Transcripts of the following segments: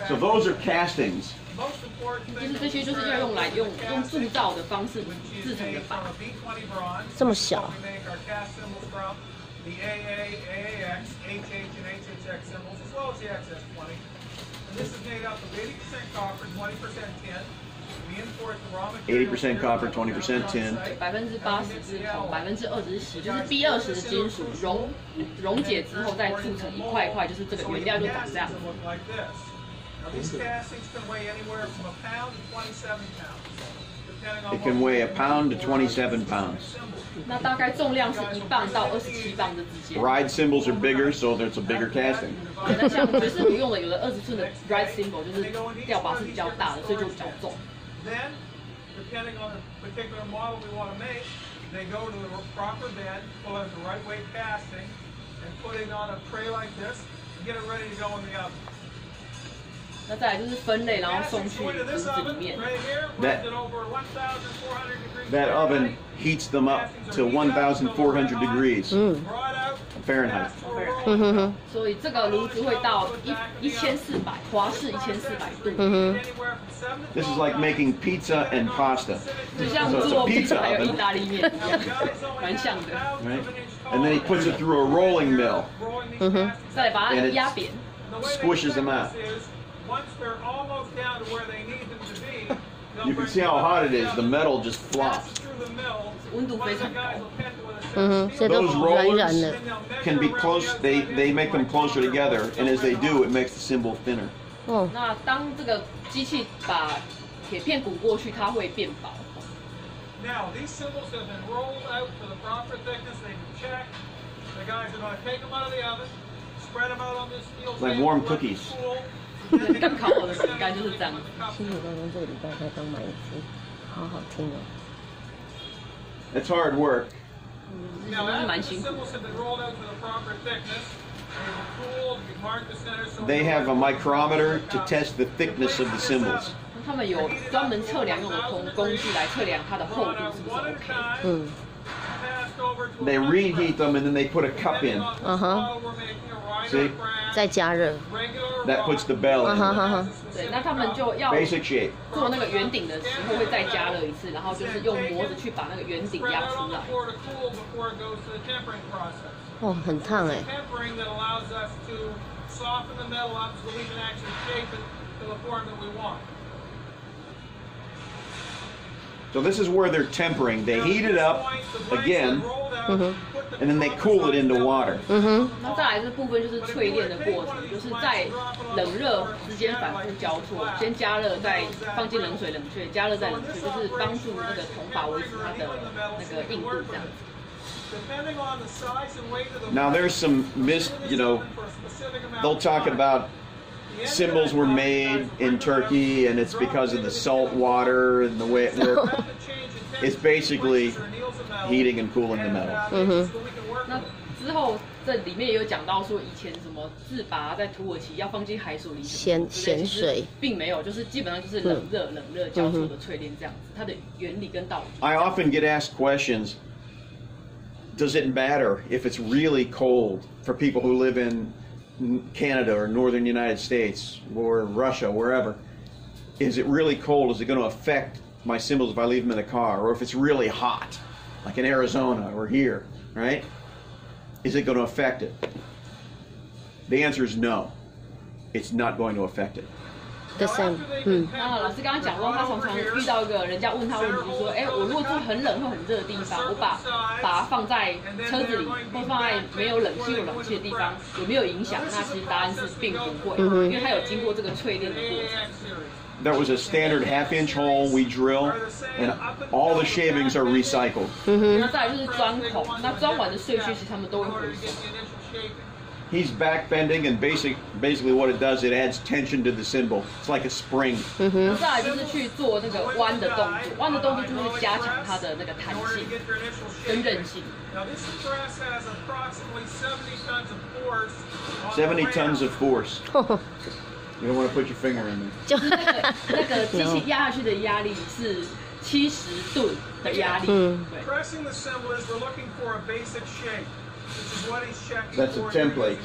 So those are castings. 就是这些就是要用铸造的方式制成的板。这么小。 The AA, AAX, HH, and HHX symbols, as well as the XS20. And this is made up of 80% copper, 20% tin. We import the raw material. 80% copper, 20% tin. 80%是铜，20%是锡，就是 B20的金属溶解之后再铸成一块一块，就是这个原料就长这样。Now these castings can weigh anywhere from a pound to 27 pounds. It can weigh a pound to 27 pounds. 那大概重量是1磅到27磅的之间。Ride cymbals are bigger, so there's a bigger casting. 那像爵士鼓用的有的20寸的 ride cymbal 就是吊把是比较大的，所以就比较重。Then, depending on the particular model we want to make, they go to the proper bed, pull out the right weight casting, and put it on a tray like this, and get it ready to go in the oven. 那再来就是分类，然后送去炉子里面。That oven heats them up to 1,400 degrees Fahrenheit. 所以这个炉子会到1400华氏1400度。This is like making pizza and pasta. 就像做披萨还有意大利面一样，蛮像的。Right? And then he puts it through a rolling mill. 再来把它压扁。 Squishes them out. Once they're almost down to where they need them to be, you can see how hot it is. The metal just flops. 温度非常高。Those rollers can be close. They make them closer together, and as they do, it makes the cymbal thinner. 那当这个机器把铁片鼓过去，它会变薄。Now these cymbals have been rolled out to the proper thickness. They've been checked. The guys are going to take them out of the oven, spread them out on this steel table. Like warm cookies. 刚烤好的饼干就是这样。新手当中这个礼拜才刚买一次，好好听哦。It's hard work. They have a micrometer to test the thickness of the cymbals. 他们有专门测量用的工具来测量它的厚度是不是 OK。They reheat them and then they put a cup in. See? 再加热。That puts the bell in. 对，那他们就要 Basic shape. 做那个圆顶的时候会再加热一次，然后就是用模子去把那个圆顶压出来。哦，很烫哎。So this is where they're tempering. They heat it up again, and then they cool it into water. 那再来这部分就是淬炼的过程，就是在冷热之间反复交错，先加热，再放进冷水冷却，加热再冷却，就是帮助那个铜把维持它的那个硬度这样子。Now there's some they'll talk about cymbals were made in Turkey and it's because of the salt water and the way it works. It's basically heating and cooling the metal. 那之后这里面也有讲到说，以前什么制拔在土耳其要放进海水里咸水，并没有，就是基本上就是冷热交错的淬炼这样子，它的原理跟道理。I often get asked questions. Does it matter if it's really cold for people who live in Canada or northern United States or Russia, wherever? Is it really cold? Is it going to affect my cymbals if I leave them in the car? Or if it's really hot, like in Arizona or here, right? Is it going to affect it? The answer is no. It's not going to affect it. The same. 那老师刚刚讲过，他常常遇到一个人家问他问题，说，哎，我如果住很冷或很热的地方，我把它放在车子里，或放在没有冷气或冷气的地方，有没有影响？那其实答案是并不会，因为它有经过这个淬炼的过程。There was a standard half-inch hole we drill, and all the shavings are recycled. 那再来就是钻孔，那钻完的碎屑其实他们都会回收。He's back bending, and basically what it does, it adds tension to the cymbal. It's like a spring. 再来就是去做那个弯的动作，弯的动作就是加强它的那个弹性跟韧性。70 tons of force. You don't want to put your finger in there. 那个机器压下去的压力是70吨的压力。Pressing the cymbal is we're looking for a basic shape. That's a template.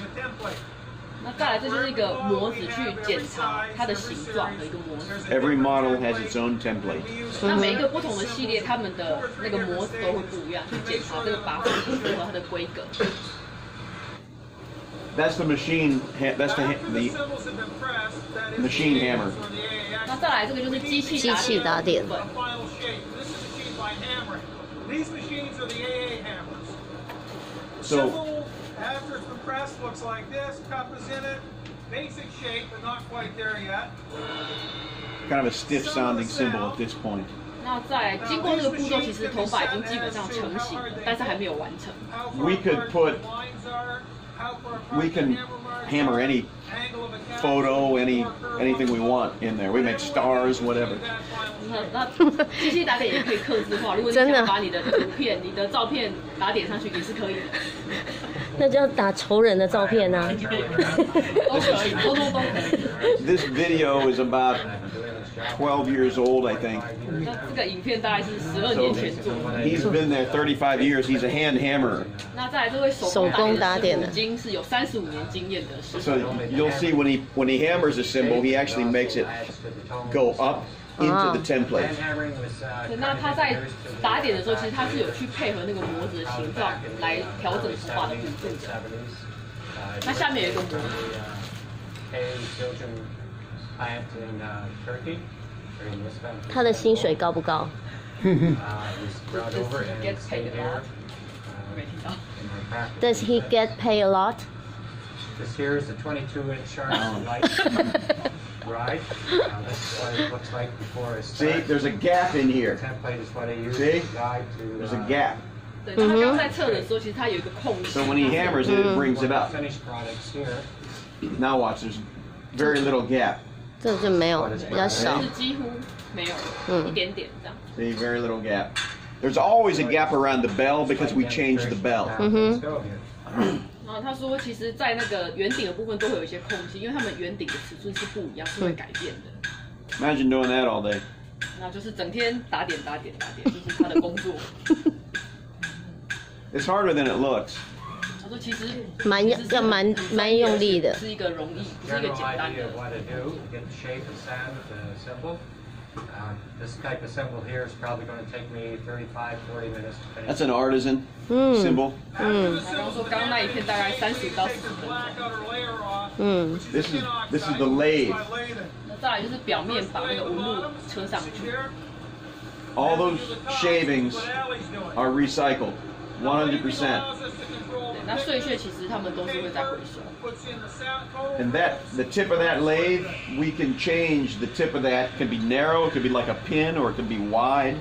那再来，这就是一个模子去检查它的形状的一个模子。Every model has its own template. 那每一个不同的系列，他们的那个模子都会不一样，去检查这个把手符不符合它的规格。That's the machine. That's the machine hammer. 那再来，这个就是机器打点的部分。 These machines are the AA hammers. So Symbol, after it's been pressed, looks like this. Cup is in it. Basic shape, but not quite there yet. kind of a stiff-sounding symbol at this point. 那在经过这个步骤，其实头发已经基本上成型了，但是还没有完成。We can hammer any photo, anything we want in there. We make stars, whatever. 那机器打点也可以客制化，如果你想把你的图片、你的照片打点上去，也是可以的。那就要打仇人的照片啊。都可以，都可以。This video is about 12 years old, I think. 那这个影片大概是12年前做的。He's been there 35 years. He's a hand hammerer. 那再来这位手工打点的，已经是有35年经验的师傅。 So you'll see when he hammers a symbol, he actually makes it go up into the template. 那他在打点的时候，其实他是有去配合那个模子的形状来调整头发的弧度的。那下面有一个模子。 他的薪水高不高？ Does he get paid a lot? This here is a 22-inch sharp light. Right. That's what it looks like before it starts. See, there's a gap in here. Template is what I use. See? To guide to. There's a gap. 对，他刚在测的时候，其实它有一个空隙。 So when he hammers it, it brings it up. Finished products here. Now watch, there's very little gap. 这就没有，比较少。是几乎没有，一点点这样。 See, very little gap. There's always a gap around the bell because we changed the bell. 然后他说，其实，在那个圆顶的部分都会有一些空隙，因为他们圆顶的尺寸是不一样，是会改变的。 Imagine doing that all day. 那就是整天打点，就是他的工作。It's harder than it looks. 他说，其实蛮用力的，是一个容易，不是一个简单的。 This type of symbol here is probably going to take me 35-40 minutes to finish. That's an artisan symbol. 刚刚说刚刚那一片大概30到40分钟。This is the lathe. 那再来就是表面把那个纹路车上去。 All those shavings are recycled, 100%. 那碎屑其实他们都是会再回收。 And the tip of that lathe, we can change the tip of that. It can be narrow, it could be like a pin, or it can be wide.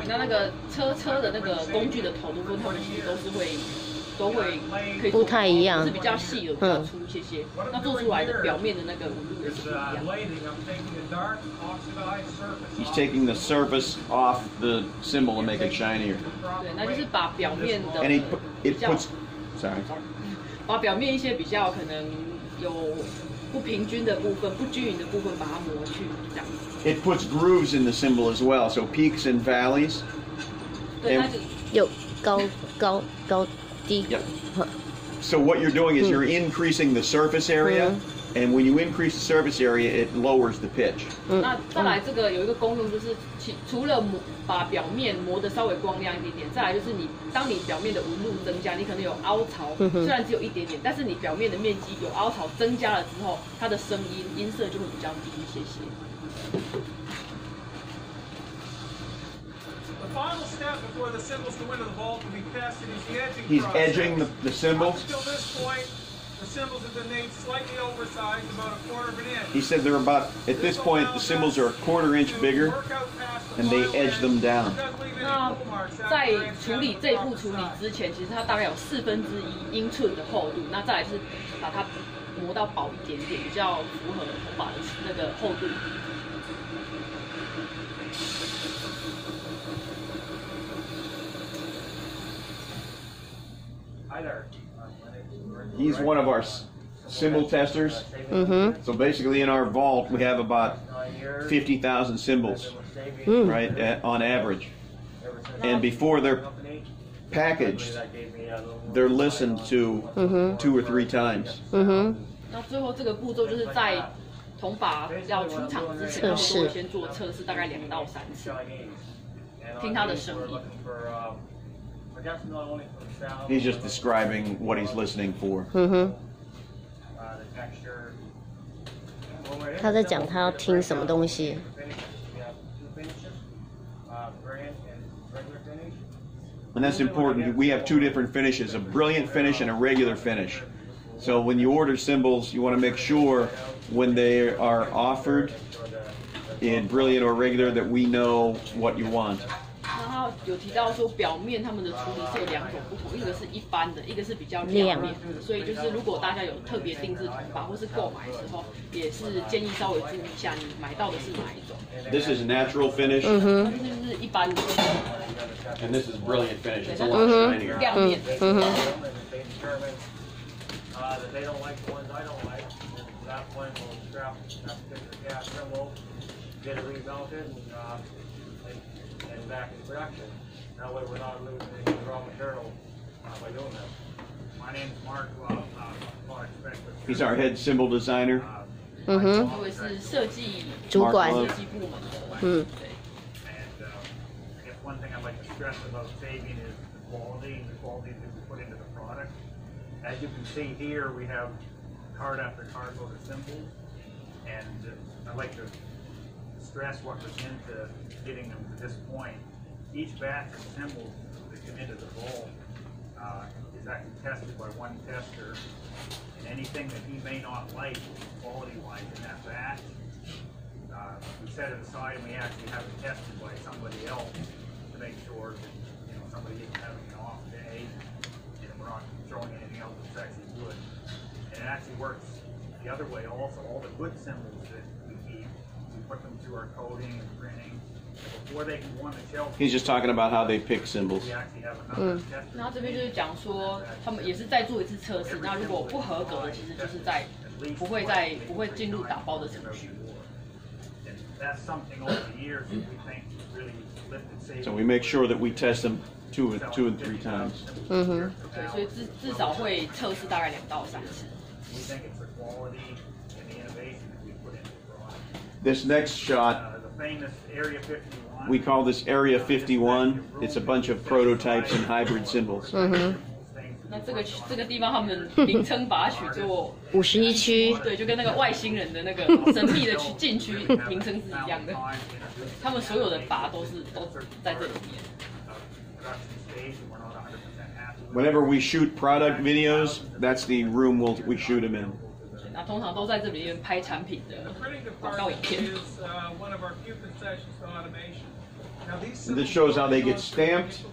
那个车的那个工具的头部分，他们其实都会可以不太一样，是比较细的，比较粗一些。那做出来的表面的那个纹路也是不一样。 He's taking the surface off the symbol to make it shinier. 对，那就是把表面的 And it puts, sorry. 把表面一些比较可能有不平均的部分、不均匀的部分，把它磨去，这样。 It puts grooves in the symbol as well, so peaks and valleys. 对，那就有高低。 Yep. So what you're doing is you're increasing the surface area, and when you increase the surface area, it lowers the pitch. 那再来这个有一个功用，就是除了把表面磨得稍微光亮一点点，再来就是当你表面的纹路增加，你可能有凹槽，虽然只有一点点，但是你表面的面积有凹槽增加了之后，它的声音色就会比较低一些些。 The final step before the symbols go into the vault to be tested is the edging He's process. edging the symbol. Up until this point, the symbols have been made slightly oversized, about 1/4 of an inch. He said they're about, at this point, the symbols are 1/4 inch bigger, and they edge them down. 那在处理这一步处理之前，其实它大概有1/4英寸的厚度。那再来是把它磨到薄一点点，比较符合头发的那个厚度。 He's one of our symbol testers. So basically in our vault, we have about 50,000 symbols, right, on average. And before they're packaged, they're listened to 2 or 3 times. 那最后这个步骤就是在铜把要出厂之前，他们都会先做测试，大概2到3次，听它的声音。He's just describing what he's listening for. 他在讲他要听什么东西。And that's important. We have 2 different finishes, a brilliant finish and a regular finish. So when you order cymbals, you want to make sure when they are offered in brilliant or regular that we know what you want. 然后有提到说，表面他们的处理是有2种不同，一个是一般的，一个是比较亮面的。所以就是如果大家有特别定制铜把或是购买的时候，也是建议稍微注意一下你买到的是哪一种。This is natural finish. 这就是一般的。And this is brilliant finish. It's a lot shinier. 亮面。That they don't like the ones I don't like, and at that point we'll scrap that particular cast cymbal, get it remounted, and back in production. That way we're not losing any raw material by doing this. My name's Mark. He's our head cymbal designer. 我也是设计主管。设计部门的。And I guess one thing I'd like to stress about saving is the quality that we put into the product. As you can see here, we have card after card load of cymbals, and I'd like to stress what goes into getting them to this point. Each batch of cymbals that come into the bowl is actually tested by one tester, and anything that he may not like quality-wise in that batch, we set it aside and we actually have it tested by somebody else to make sure that somebody isn't having an off day. We're not throwing anything else that's actually good. And it actually works the other way also. All the good cymbals that we keep, we put them through our coating and printing. Before they can go on the shelf, He's just talking about how they pick cymbals. we actually have another test. 然后这边就是讲说，他们也是再做一次测试。那如果不合格的，其实就是不会进入打包的程序。And that's something over the years that we think really lifted safety. So we make sure that we test them 2 and 3 times. 对，所以至少会测试大概2到3次。We think it's the quality and the innovation that we put into the product. This next shot, The famous Area 51. we call this Area 51. It's a bunch of prototypes and hybrid cymbals. 那这个地方他们名称把它取作51区。对，就跟那个外星人的那个神秘的禁区名称是一样的。他们所有的拔都在这里面。Whenever we shoot product videos, that's the room we shoot them in. 那通常都在这里面拍产品的 The printing 广告影 department 片。 is one of our few concessions to automation. Now these This shows how they get stamped